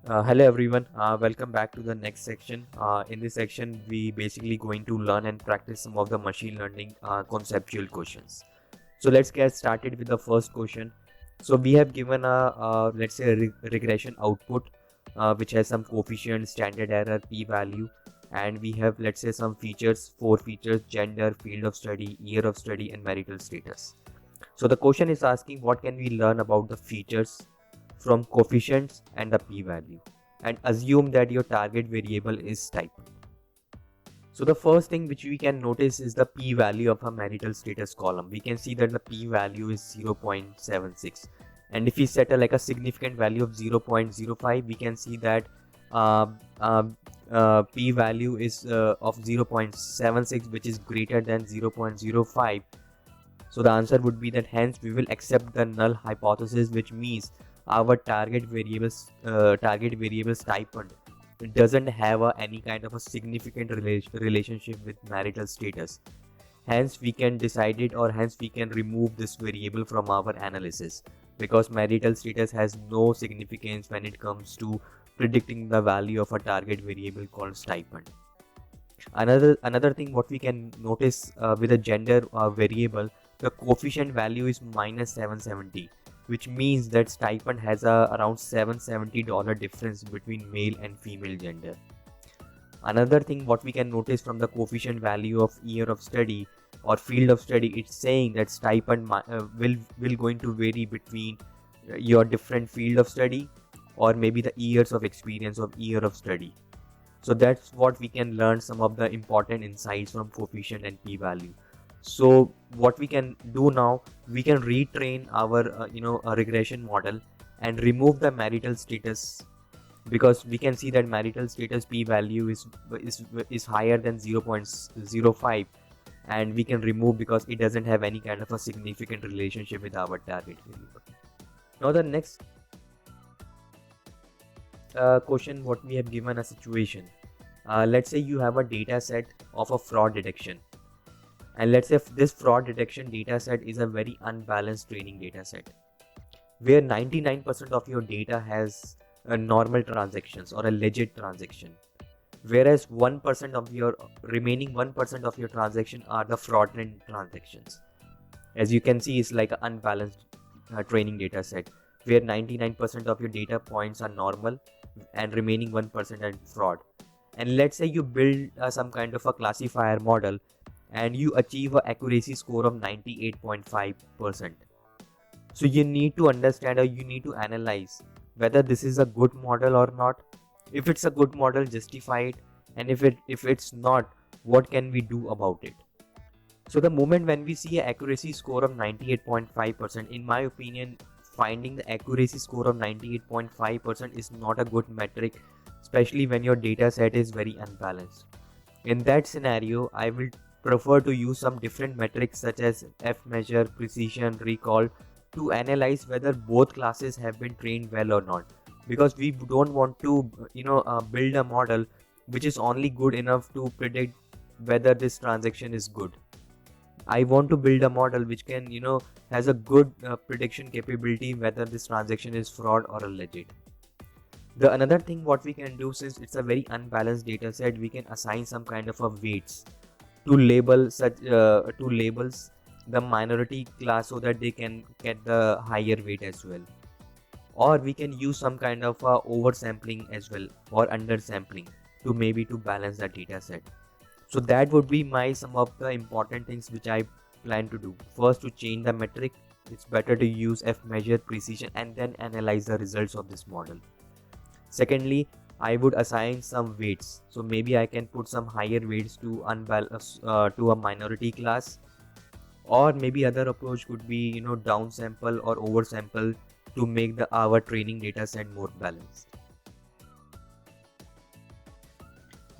Hello everyone, welcome back to the next section. In this section, we basically going to learn and practice some of the machine learning conceptual questions. So let's get started with the first question. So we have given let's say a regression output which has some coefficient, standard error, p-value, and we have let's say some features, 4 features: gender, field of study, year of study, and marital status. So the question is asking what can we learn about the features from coefficients and the p-value, and assume that your target variable is type. So the first thing which we can notice is the p-value of a marital status column. We can see that the p-value is 0.76, and if we set a significant value of 0.05, we can see that p-value is of 0.76, which is greater than 0.05. So the answer would be that hence we will accept the null hypothesis, which means our target variable's stipend doesn't have any kind of a significant relationship with marital status. Hence we can decide it, or hence we can remove this variable from our analysis, because marital status has no significance when it comes to predicting the value of a target variable called stipend. Another thing what we can notice with a gender variable, the coefficient value is minus 770, which means that stipend has around $770 difference between male and female gender. Another thing what we can notice from the coefficient value of year of study or field of study, it's saying that stipend will going to vary between your different field of study, or maybe the years of experience of year of study. So that's what we can learn some of the important insights from coefficient and p-value. So what we can do now, we can retrain our a regression model and remove the marital status, because we can see that marital status p-value is higher than 0.05, and we can remove because it doesn't have any kind of a significant relationship with our target variable. Now the next question, what we have given a situation. Let's say you have a data set of a fraud detection, and let's say if this fraud detection data set is a very unbalanced training data set, where 99% of your data has a normal transactions or a legit transaction, whereas 1% of your remaining 1% of your transaction are the fraudulent transactions. As you can see, it's like an unbalanced training data set, where 99% of your data points are normal and remaining 1% are fraud. And let's say you build some kind of a classifier model and you achieve an accuracy score of 98.5%. So you need to understand, or you need to analyze whether this is a good model or not. If it's a good model, justify it, and if it's not, what can we do about it? So the moment when we see an accuracy score of 98.5%, in my opinion, finding the accuracy score of 98.5% is not a good metric, especially when your data set is very unbalanced. In that scenario, I will prefer to use some different metrics such as F measure, precision, recall, to analyze whether both classes have been trained well or not, because we don't want to build a model which is only good enough to predict whether this transaction is good. I want to build a model which can has a good prediction capability whether this transaction is fraud or a legit. The another thing what we can do, since it's a very unbalanced data set, we can assign some kind of a weights to label labels the minority class so that they can get the higher weight as well. Or we can use some kind of oversampling as well, or undersampling, to maybe to balance the data set. So that would be some of the important things which I plan to do. First, to change the metric, it's better to use F measure, precision, and then analyze the results of this model. Secondly, I would assign some weights. So maybe I can put some higher weights to to a minority class, or maybe other approach could be downsample or oversample to make our training data set more balanced.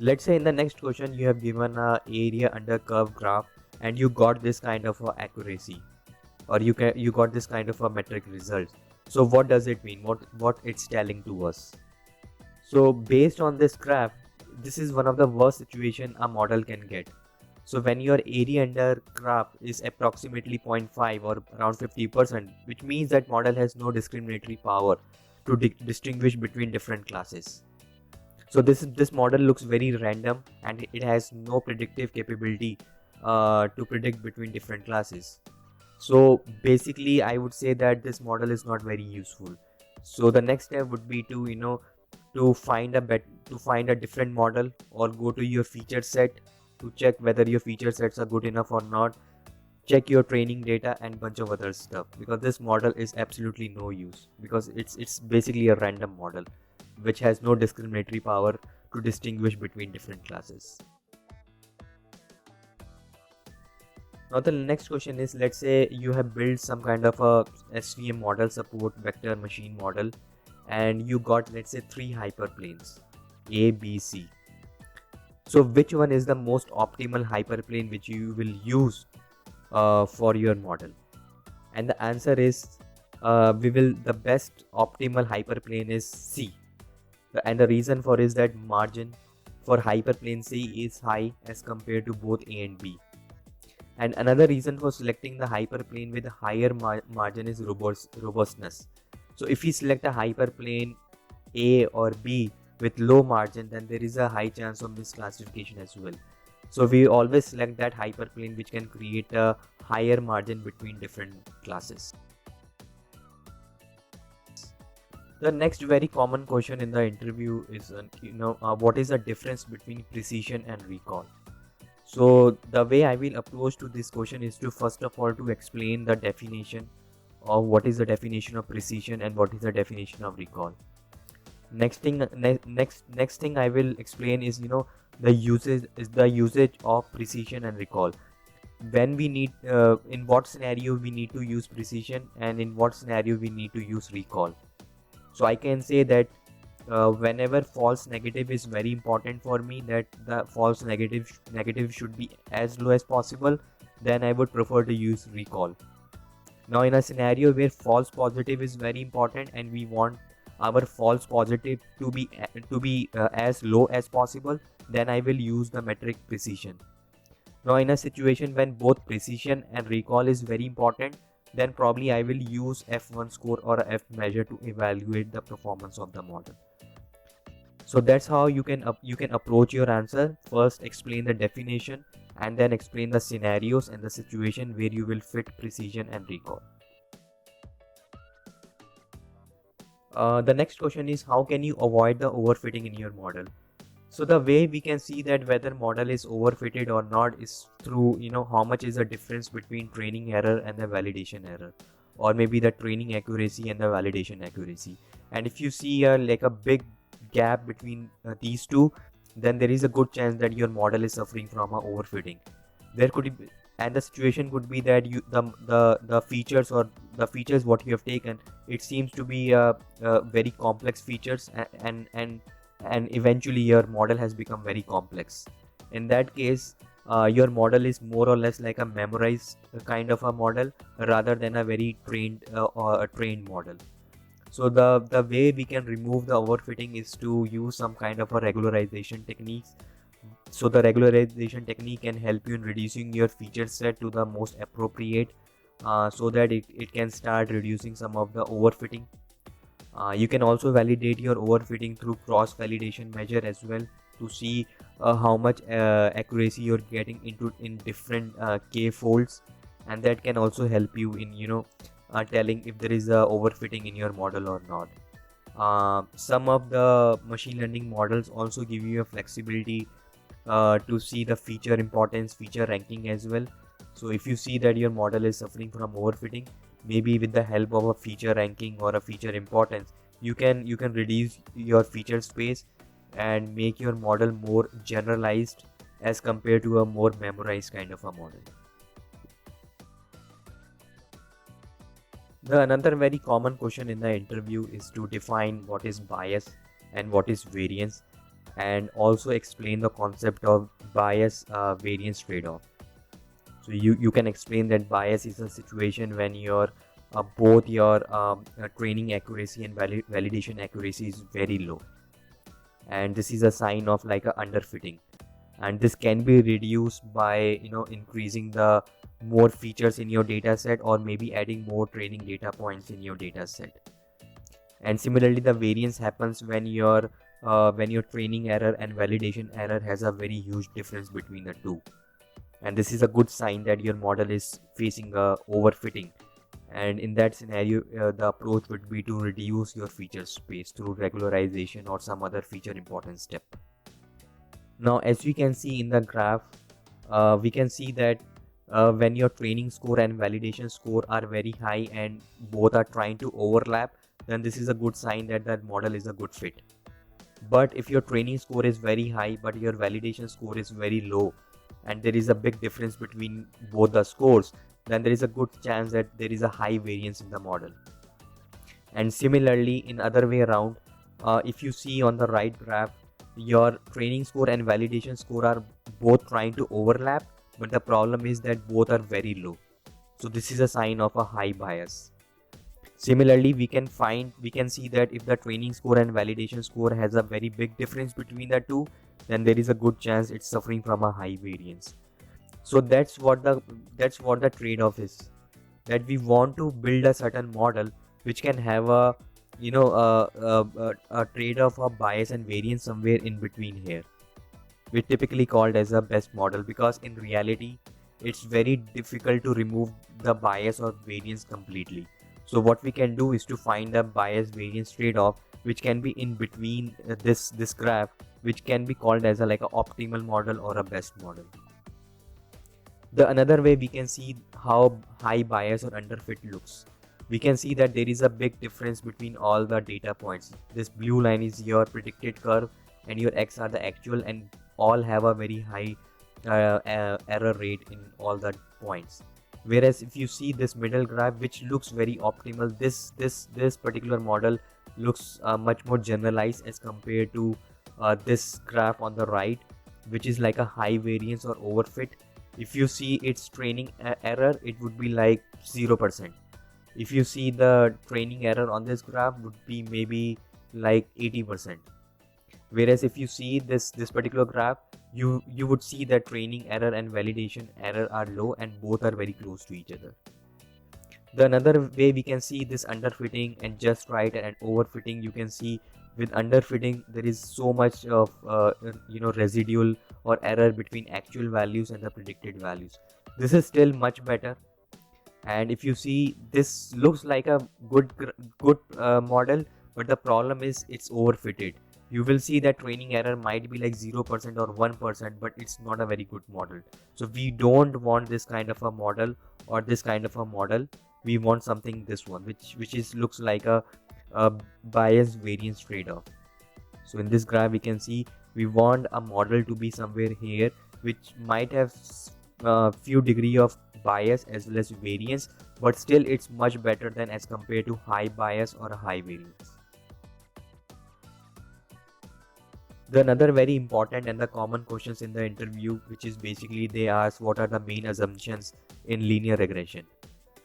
Let's say in the next question you have given a area under curve graph and you got this kind of accuracy, or you got this kind of a metric result. So what does it mean? What it's telling to us? So based on this graph, this is one of the worst situation a model can get. So when your area under graph is approximately 0.5 or around 50%, which means that model has no discriminatory power, to distinguish between different classes. So this model looks very random, and it has no predictive capability to predict between different classes. So basically I would say that this model is not very useful. So the next step would be to find a different model, or go to your feature set to check whether your feature sets are good enough or not. Check your training data and bunch of other stuff, because this model is absolutely no use, because it's basically a random model which has no discriminatory power to distinguish between different classes. Now the next question is, let's say you have built some kind of a SVM model, support vector machine model, and you got, let's say, 3 hyperplanes A, B, C. So which one is the most optimal hyperplane which you will use for your model? And the answer is the best optimal hyperplane is C. And the reason for is that margin for hyperplane C is high as compared to both A and B. And another reason for selecting the hyperplane with a higher margin is robustness. So if we select a hyperplane A or B with low margin, then there is a high chance of misclassification as well. So we always select that hyperplane which can create a higher margin between different classes. The next very common question in the interview is, what is the difference between precision and recall? So the way I will approach to this question is to first of all to explain the definition of what is the definition of precision and what is the definition of recall. Next thing I will explain is the usage of precision and recall. When we need in what scenario we need to use precision, and in what scenario we need to use recall. So I can say that whenever false negative is very important for me, that the false negative should be as low as possible, then I would prefer to use recall. Now in a scenario where false positive is very important and we want our false positive to be as low as possible, then I will use the metric precision. Now in a situation when both precision and recall is very important, then probably I will use F1 score or a F measure to evaluate the performance of the model. So that's how you can approach your answer. First explain the definition, and then explain the scenarios and the situation where you will fit precision and recall. The next question is, how can you avoid the overfitting in your model? So the way we can see that whether model is overfitted or not is through how much is the difference between training error and the validation error, or maybe the training accuracy and the validation accuracy. And if you see like a big gap between these two, then there is a good chance that your model is suffering from a overfitting. There could be, and the situation could be that the features what you have taken, it seems to be very complex features, and eventually your model has become very complex. In that case, your model is more or less like a memorized kind of a model rather than a very trained or a trained model. So the way we can remove the overfitting is to use some kind of a regularization techniques. So the regularization technique can help you in reducing your feature set to the most appropriate, so that it can start reducing some of the overfitting. You can also validate your overfitting through cross validation measure as well, to see how much accuracy you're getting in different k folds, and that can also help you in telling if there is a overfitting in your model or not. Some of the machine learning models also give you a flexibility to see the feature importance, feature ranking as well. So if you see that your model is suffering from overfitting, maybe with the help of a feature ranking or a feature importance, you can reduce your feature space and make your model more generalized as compared to a more memorized kind of a model. Another very common question in the interview is to define what is bias and what is variance, and also explain the concept of bias variance trade-off. So you can explain that bias is a situation when your both your training accuracy and validation accuracy is very low, and this is a sign of like a underfitting, and this can be reduced by increasing the more features in your data set, or maybe adding more training data points in your data set. And similarly, the variance happens when your training error and validation error has a very huge difference between the two, and this is a good sign that your model is facing a overfitting. And in that scenario, the approach would be to reduce your feature space through regularization or some other feature importance step. Now, as we can see in the graph, we can see that when your training score and validation score are very high and both are trying to overlap, then this is a good sign that that model is a good fit. But if your training score is very high but your validation score is very low, and there is a big difference between both the scores, then there is a good chance that there is a high variance in the model. And similarly, in other way around, if you see on the right graph, your training score and validation score are both trying to overlap, but the problem is that both are very low. So this is a sign of a high bias. Similarly, we can see that if the training score and validation score has a very big difference between the two, then there is a good chance it's suffering from a high variance. So that's what the trade-off is, that we want to build a certain model which can have a a trade-off of bias and variance somewhere in between here. We're typically called as a best model, because in reality it's very difficult to remove the bias or variance completely. So what we can do is to find a bias variance trade-off which can be in between this graph, which can be called as a like a optimal model or a best model. The another way we can see how high bias or underfit looks. We can see that there is a big difference between all the data points. This blue line is your predicted curve and your x are the actual, and all have a very high error rate in all the points. Whereas if you see this middle graph, which looks very optimal, this particular model looks much more generalized as compared to this graph on the right, which is like a high variance or overfit. If you see its training error, it would be like 0%. If you see the training error on this graph, would be maybe like 80%. Whereas if you see this particular graph, you would see that training error and validation error are low and both are very close to each other. The another way we can see this underfitting and just right and overfitting, you can see with underfitting there is so much of residual or error between actual values and the predicted values. This is still much better. And if you see, this looks like a good model, but the problem is it's overfitted. You will see that training error might be like 0% or 1%, but it's not a very good model. So we don't want this kind of a model or this kind of a model. We want something this one, which looks like a bias variance trade-off. So in this graph we can see we want a model to be somewhere here, which might have few degree of bias as well as variance, but still it's much better than as compared to high bias or a high variance. The another very important and the common questions in the interview, which is basically they ask what are the main assumptions in linear regression.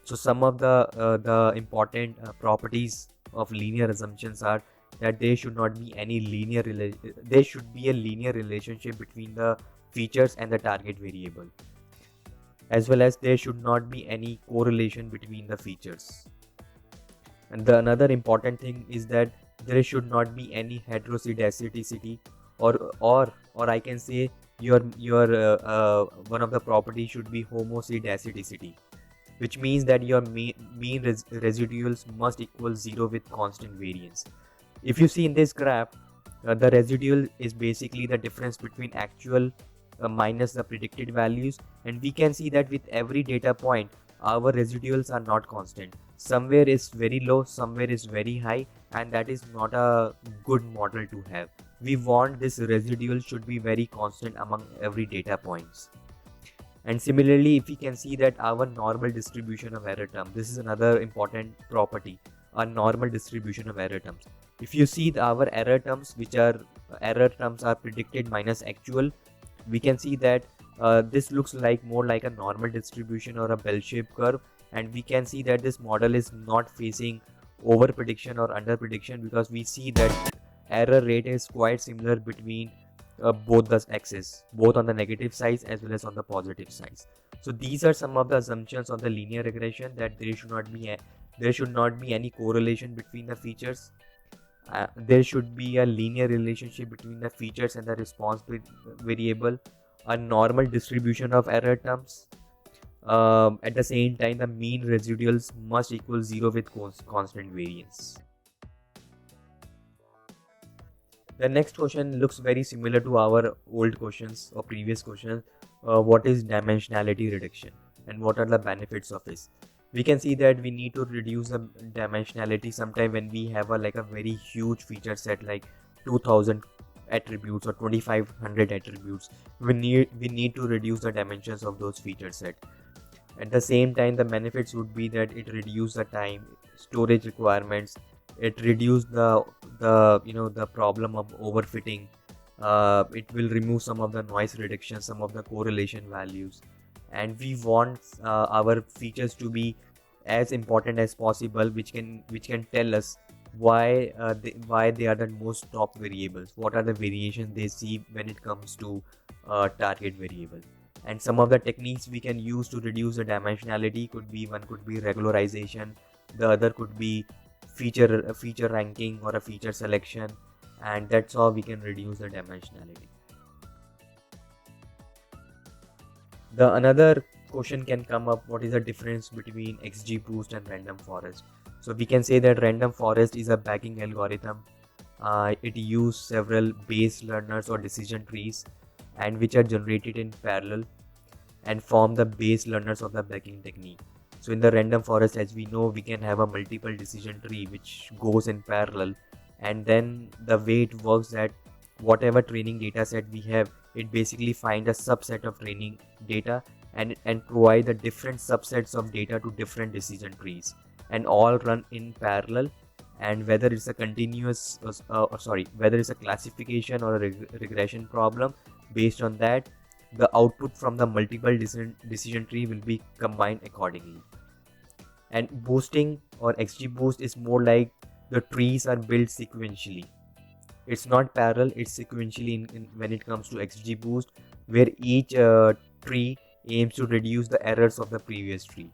So some of the important properties of linear assumptions are that there should not be any there should be a linear relationship between the features and the target variable, as well as there should not be any correlation between the features. And the another important thing is that there should not be any heterozygosity, or I can say your one of the properties should be homozygosity, which means that your mean residuals must equal 0 with constant variance. If you see in this graph, the residual is basically the difference between actual minus the predicted values, and we can see that with every data point our residuals are not constant. Somewhere is very low, somewhere is very high, and that is not a good model to have. We want this residual should be very constant among every data points. And similarly, if we can see that our normal distribution of error term, this is another important property, a normal distribution of error terms. If you see our error terms, which are error terms are predicted minus actual, we can see that this looks like more like a normal distribution or a bell-shaped curve, and we can see that this model is not facing over prediction or under prediction, because we see that error rate is quite similar between both the axes, both on the negative side as well as on the positive sides. So these are some of the assumptions of the linear regression, that there should not be there should not be any correlation between the features. There should be a linear relationship between the features and the response variable, a normal distribution of error terms. At the same time, the mean residuals must equal 0 with constant variance. The next question looks very similar to our old questions or previous questions. What is dimensionality reduction and what are the benefits of this? We can see that we need to reduce the dimensionality sometime when we have a very huge feature set, like 2000 attributes or 2500 attributes. We need to reduce the dimensions of those feature set. At the same time, the benefits would be that it reduces the time, storage requirements, it reduces the problem of overfitting. It will remove some of the noise reduction, some of the correlation values, and we want our features to be as important as possible, which can tell us why they are the most top variables, what are the variations they see when it comes to target variable. And some of the techniques we can use to reduce the dimensionality could be regularization, the other could be feature ranking or a feature selection, and that's how we can reduce the dimensionality. The another question can come up, what is the difference between XGBoost and random forest? So we can say that random forest is a bagging algorithm. It uses several base learners or decision trees, and which are generated in parallel and form the base learners of the bagging technique. So in the random forest, as we know, we can have a multiple decision tree which goes in parallel, and then the way it works that whatever training data set we have, it basically find a subset of training data and provide the different subsets of data to different decision trees, and all run in parallel. And whether it's a continuous whether it's a classification or a regression problem, based on that, the output from the multiple decision tree will be combined accordingly. And boosting or XGBoost is more like the trees are built sequentially. It's not parallel, it's sequentially when it comes to XGBoost, where each tree aims to reduce the errors of the previous tree,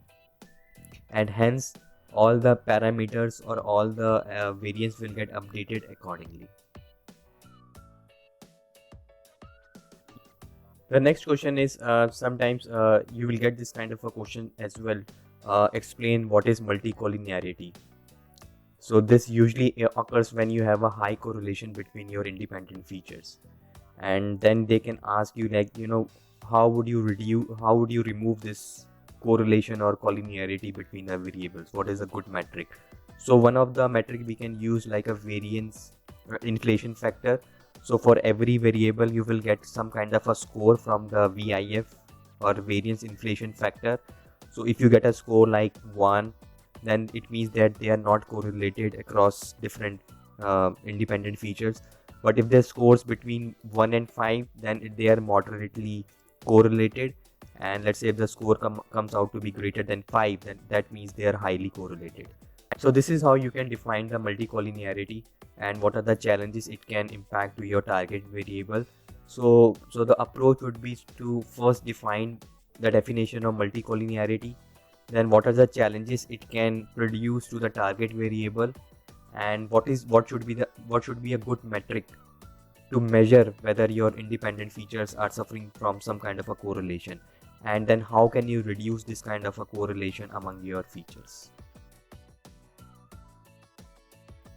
and hence all the parameters or all the variants will get updated accordingly. The next question is, sometimes you will get this kind of a question as well. Explain what is multicollinearity. So this usually occurs when you have a high correlation between your independent features, and then they can ask you, like, how would you remove this correlation or collinearity between the variables? What is a good metric? So one of the metric we can use, like a variance inflation factor. So for every variable you will get some kind of a score from the VIF or variance inflation factor. So if you get a score like 1, then it means that they are not correlated across different independent features. But if the scores between 1 and 5, then they are moderately correlated. And let's say if the score comes out to be greater than 5, then that means they are highly correlated. So this is how you can define the multicollinearity and what are the challenges it can impact to your target variable. So the approach would be to first define the definition of multicollinearity, then what are the challenges it can produce to the target variable, and what should be a good metric to measure whether your independent features are suffering from some kind of a correlation, and then how can you reduce this kind of a correlation among your features.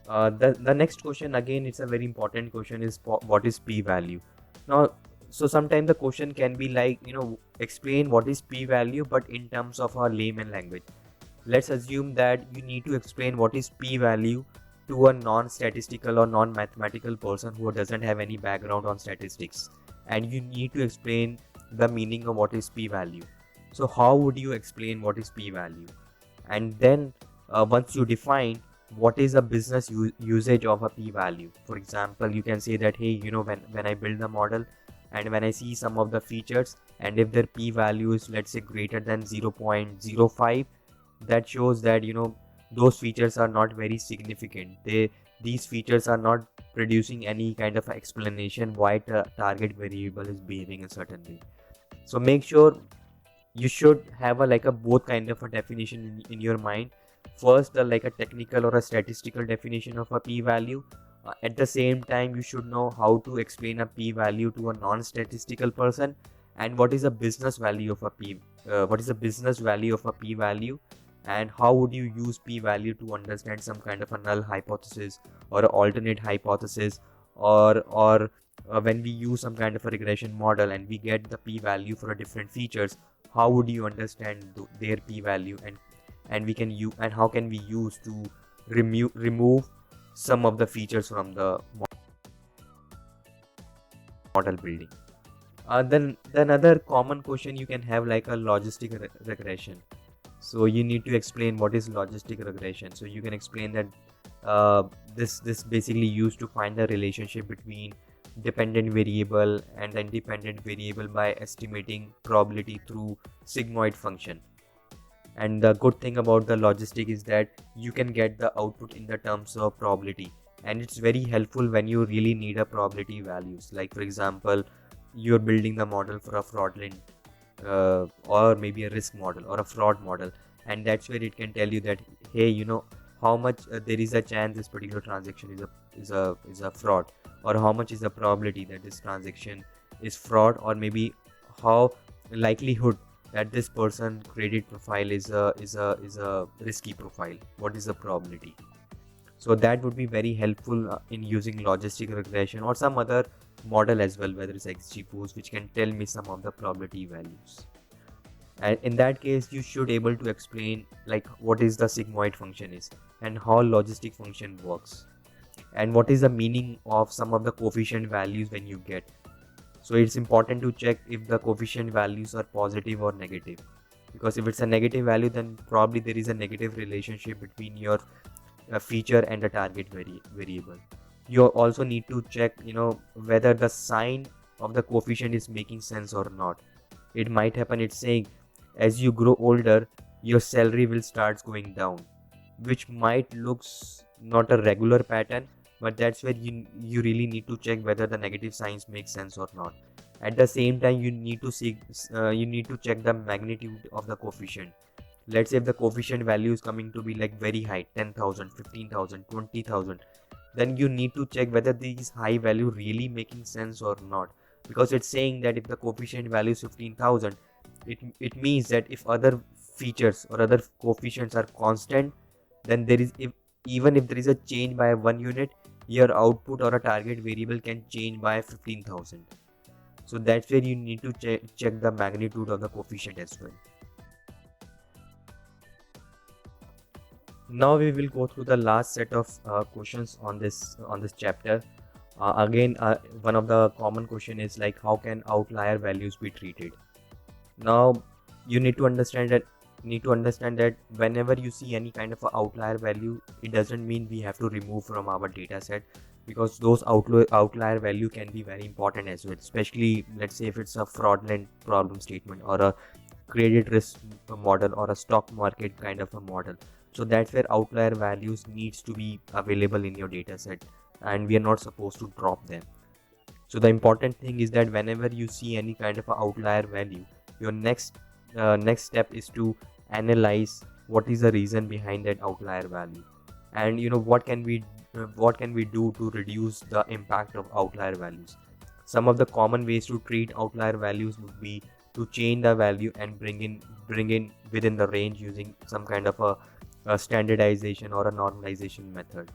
The next question, again, it's a very important question, is what is p-value. Now, so sometimes the question can be like, explain what is p-value, but in terms of our layman language. Let's assume that you need to explain what is p-value to a non-statistical or non-mathematical person who doesn't have any background on statistics, and you need to explain the meaning of what is p-value. So how would you explain what is p-value? And then once you define what is a business usage of a p-value, for example, you can say that, hey, when I build the model and when I see some of the features, and if their p-value is, let's say, greater than 0.05, that shows that those features are not very significant. These features are not producing any kind of explanation why the target variable is behaving a certain way. So make sure you should have a both kind of a definition in your mind. first like a technical or a statistical definition of a p-value. At the same time, you should know how to explain a p-value to a non-statistical person, and what is the business value of a p-value, and how would you use p-value to understand some kind of a null hypothesis or an alternate hypothesis, or when we use some kind of a regression model and we get the p-value for a different features, how would you understand their p-value, and we can use, and how can we use to remove some of the features from the model building. Then another common question you can have, like a logistic regression. So you need to explain what is logistic regression. So you can explain that this basically used to find the relationship between dependent variable and independent variable by estimating probability through sigmoid function. And the good thing about the logistic is that you can get the output in the terms of probability, and it's very helpful when you really need a probability values. Like for example, you're building the model for a fraudulent or maybe a risk model or a fraud model, and that's where it can tell you that, hey, you know, how much there is a chance this particular transaction is a fraud, or how much is the probability that this transaction is fraud, or maybe how likelihood that this person credit profile is a risky profile, what is the probability. So that would be very helpful in using logistic regression or some other model as well, whether it's XGBoost, which can tell me some of the probability values. And in that case, you should able to explain like what is the sigmoid function is, and how logistic function works, and what is the meaning of some of the coefficient values when you get. So it's important to check if the coefficient values are positive or negative, because if it's a negative value, then probably there is a negative relationship between your feature and the target variable. You also need to check, you know, whether the sign of the coefficient is making sense or not. It might happen it's saying as you grow older, your salary will start going down, which might looks not a regular pattern, but that's where you really need to check whether the negative signs make sense or not. At the same time, you need to check the magnitude of the coefficient. Let's say if the coefficient value is coming to be like very high, 10,000, 15,000, 20,000, then you need to check whether these high value really making sense or not, because it's saying that if the coefficient value is 15,000, it means that if other features or other coefficients are constant, then even if there is a change by 1 unit, your output or a target variable can change by 15,000. So that's where you need to check the magnitude of the coefficient as well. Now we will go through the last set of questions on this chapter. Again, one of the common question is like, how can outlier values be treated? Now you need to understand that whenever you see any kind of a outlier value, it doesn't mean we have to remove from our data set, because those outlier value can be very important as well, especially let's say if it's a fraudulent problem statement or a credit risk model or a stock market kind of a model. So that's where outlier values needs to be available in your data set, and we are not supposed to drop them. So the important thing is that whenever you see any kind of a outlier value, your next step is to analyze what is the reason behind that outlier value, and you know what can we do to reduce the impact of outlier values. Some of the common ways to treat outlier values would be to change the value and bring in within the range using some kind of a standardization or a normalization method,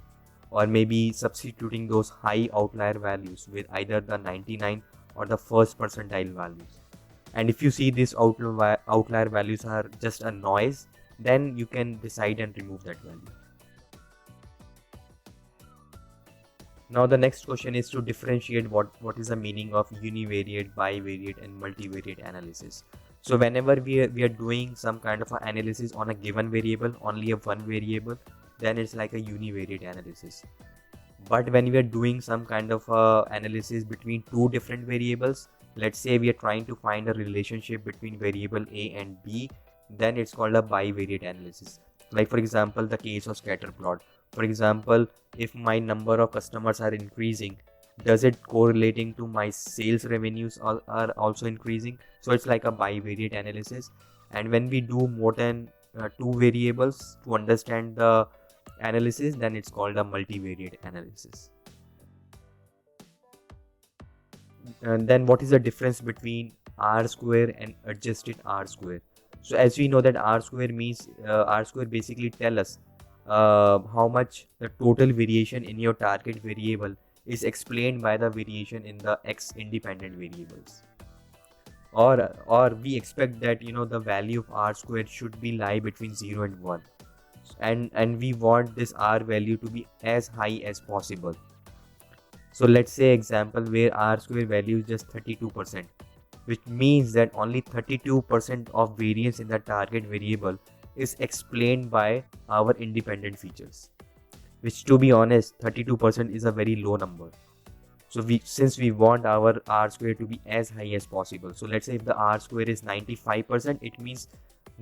or maybe substituting those high outlier values with either the 99 or the first percentile values. And if you see these outlier values are just a noise, then you can decide and remove that value. Now the next question is to differentiate what is the meaning of univariate, bivariate and multivariate analysis. So whenever we are doing some kind of analysis on a given variable, only a one variable, then it's like a univariate analysis. But when we are doing some kind of analysis between two different variables, let's say we are trying to find a relationship between variable A and B, then it's called a bivariate analysis. Like for example, the case of scatter plot. For example, if my number of customers are increasing, does it correlating to my sales revenues are also increasing? So it's like a bivariate analysis. And when we do more than two variables to understand the analysis, then it's called a multivariate analysis. And then what is the difference between R square and adjusted R square? So as we know that R square means R square basically tell us how much the total variation in your target variable is explained by the variation in the X independent variables. Or we expect that the value of R square should be lie between 0 and 1, and we want this R value to be as high as possible. So let's say example where R square value is just 32%, which means that only 32% of variance in the target variable is explained by our independent features, which, to be honest, 32% is a very low number. So since we want our R square to be as high as possible, so let's say if the R square is 95%, it means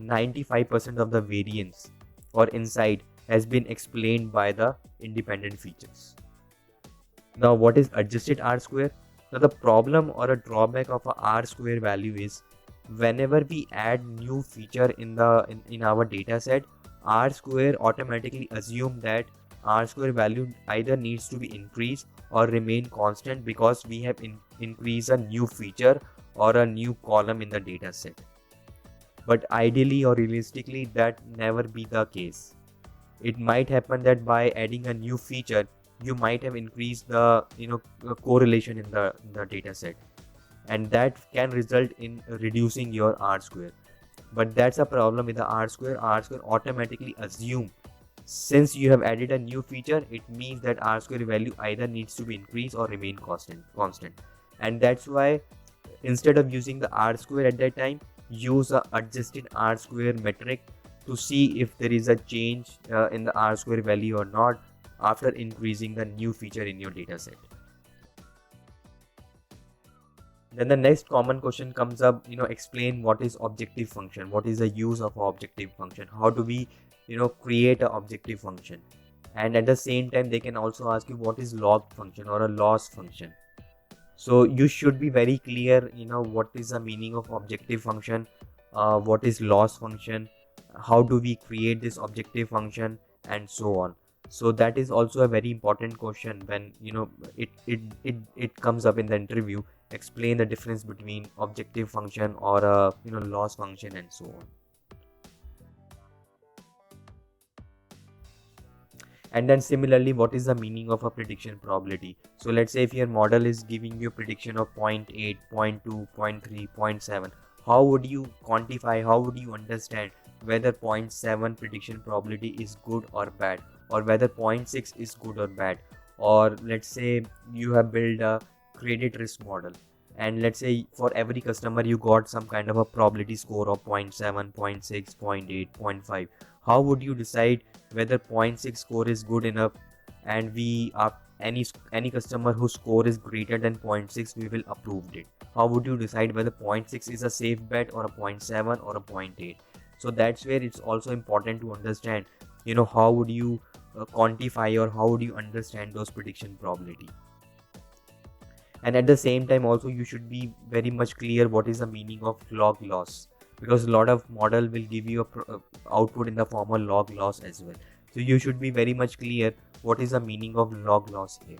95% of the variance or insight has been explained by the independent features. Now what is adjusted R square? Now the problem or a drawback of a R square value is whenever we add new feature in our data set, R square automatically assume that R square value either needs to be increased or remain constant because we have increased a new feature or a new column in the data set. But ideally or realistically, that never be the case. It might happen that by adding a new feature, you might have increased the correlation in the data set, and that can result in reducing your R square. But that's a problem with the R square. R square automatically assume since you have added a new feature, it means that R square value either needs to be increased or remain constant. And that's why instead of using the R square at that time, use a adjusted R square metric to see if there is a change in the R square value or not after increasing the new feature in your data set. Then the next common question comes up, explain what is objective function, what is the use of objective function, how do we create an objective function. And at the same time they can also ask you what is log function or a loss function. So you should be very clear what is the meaning of objective function, what is loss function, how do we create this objective function, and so on. So that is also a very important question when it comes up in the interview. Explain the difference between objective function or a loss function and so on. And then similarly, what is the meaning of a prediction probability? So let's say if your model is giving you a prediction of 0.8, 0.2, 0.3, 0.7, how would you quantify, how would you understand whether 0.7 prediction probability is good or bad, or whether 0.6 is good or bad? Or let's say you have built a credit risk model, and let's say for every customer you got some kind of a probability score of 0.7, 0.6, 0.8, 0.5. How would you decide whether 0.6 score is good enough, and we are any customer whose score is greater than 0.6, we will approve it? How would you decide whether 0.6 is a safe bet or a 0.7 or a 0.8? So that's where it's also important to understand how would you quantify or how would you understand those prediction probability. And at the same time also you should be very much clear what is the meaning of log loss, because a lot of model will give you a output in the form of log loss as well. So you should be very much clear what is the meaning of log loss here.